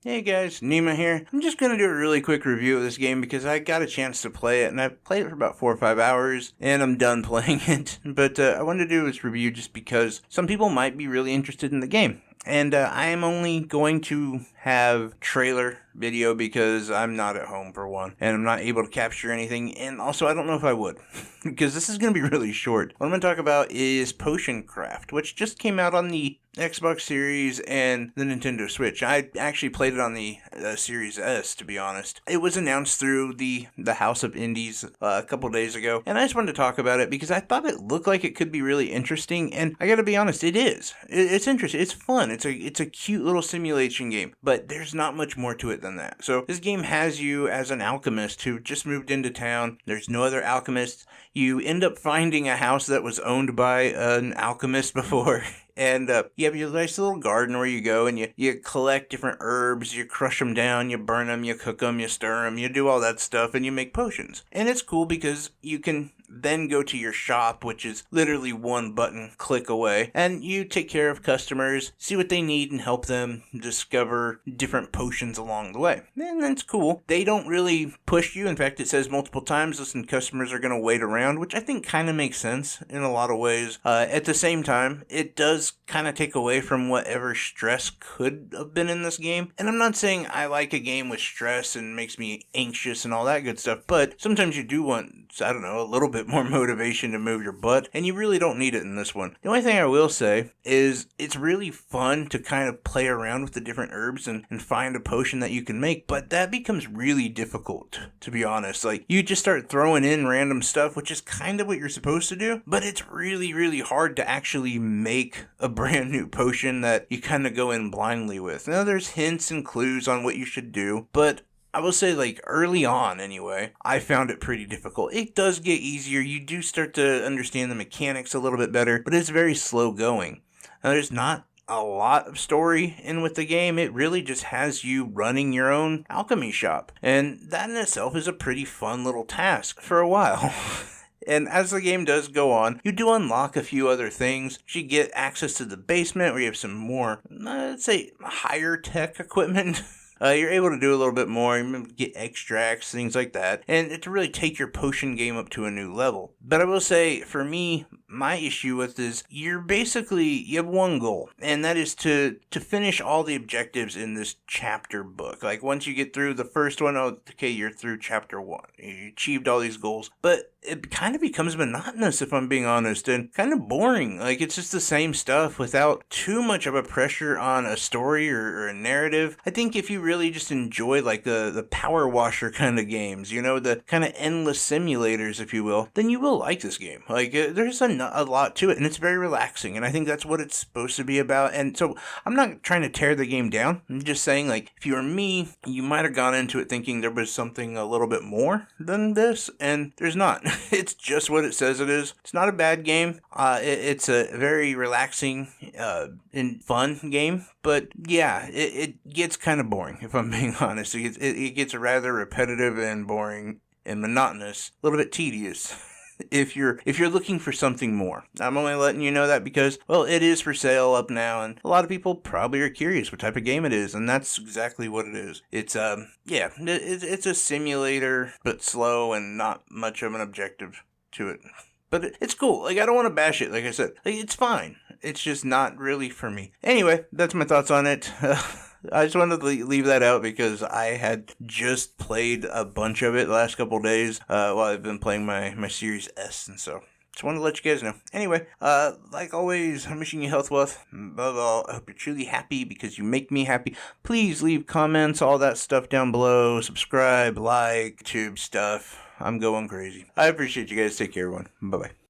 Hey guys, Nima here. I'm just gonna do a really quick review of this game because I got a chance to play it and I've played it for about 4 or 5 hours and I'm done playing it. But I wanted to do this review just because some people might be really interested in the game. And I am only going to have trailer video because I'm not at home for one, and I'm not able to capture anything, and also I don't know if I would, because this is going to be really short. What I'm going to talk about is Potion Craft, which just came out on the Xbox Series and the Nintendo Switch. I actually played it on the Series S, to be honest. It was announced through the House of Indies a couple days ago, and I just wanted to talk about it because I thought it looked like it could be really interesting, and I gotta be honest, it is. It's interesting. It's fun. It's a cute little simulation game, but there's not much more to it than that. So this game has you as an alchemist who just moved into town. There's no other alchemists. You end up finding a house that was owned by an alchemist before. And you have your nice little garden where you go and you collect different herbs, you crush them down, you burn them, you cook them, you stir them, you do all that stuff, and you make potions. And it's cool because you can then go to your shop, which is literally one button click away, and you take care of customers, see what they need, and help them discover different potions along the way. And that's cool. They don't really push you. In fact, it says multiple times, listen, customers are going to wait around, which I think kind of makes sense in a lot of ways. At the same time, it does kind of take away from whatever stress could have been in this game. And I'm not saying I like a game with stress and makes me anxious and all that good stuff, but sometimes you do want, I don't know, a little bit more motivation to move your butt, and you really don't need it in this one. The only thing I will say is it's really fun to kind of play around with the different herbs and find a potion that you can make, but that becomes really difficult, to be honest. Like, you just start throwing in random stuff, which is kind of what you're supposed to do, but it's really, really hard to actually make a brand new potion that you kind of go in blindly with. Now, there's hints and clues on what you should do, but I will say, like, early on anyway, I found it pretty difficult. It does get easier. You do start to understand the mechanics a little bit better, but it's very slow going. Now, there's not a lot of story in with the game. It really just has you running your own alchemy shop, and that in itself is a pretty fun little task for a while. And as the game does go on, you do unlock a few other things. You get access to the basement where you have some more, let's say, higher tech equipment. You're able to do a little bit more, you get extracts, things like that, and to really take your potion game up to a new level. But I will say, for me, my issue with this, you have one goal, and that is to finish all the objectives in this chapter book. Like, once you get through the first one, okay, you're through chapter 1. You achieved all these goals, but it kind of becomes monotonous, if I'm being honest, and kind of boring. Like, it's just the same stuff without too much of a pressure on a story or a narrative. I think if you really just enjoy, like, the power washer kind of games, you know, the kind of endless simulators, if you will, then you will like this game. Like, there's a lot to it, and it's very relaxing, and I think that's what it's supposed to be about. And so I'm not trying to tear the game down. I'm just saying, like, if you were me, you might have gone into it thinking there was something a little bit more than this, and there's not. It's just what it says it is. It's not a bad game. It's a very relaxing and fun game, but yeah, it gets kind of boring, if I'm being honest. It gets rather repetitive and boring and monotonous, a little bit tedious. If you're looking for something more. I'm only letting you know that because, well, it is for sale up now, and a lot of people probably are curious what type of game it is, and that's exactly what it is. It's it's a simulator, but slow and not much of an objective to it. But it's cool. Like, I don't want to bash it, like I said. Like, it's fine. It's just not really for me. Anyway, that's my thoughts on it. I just wanted to leave that out because I had just played a bunch of it the last couple days while I've been playing my Series S, and so just wanted to let you guys know. Anyway, like always, I'm wishing you health, wealth, above all, I hope you're truly happy because you make me happy. Please leave comments, all that stuff down below. Subscribe, like, tube stuff. I'm going crazy. I appreciate you guys. Take care, everyone. Bye-bye.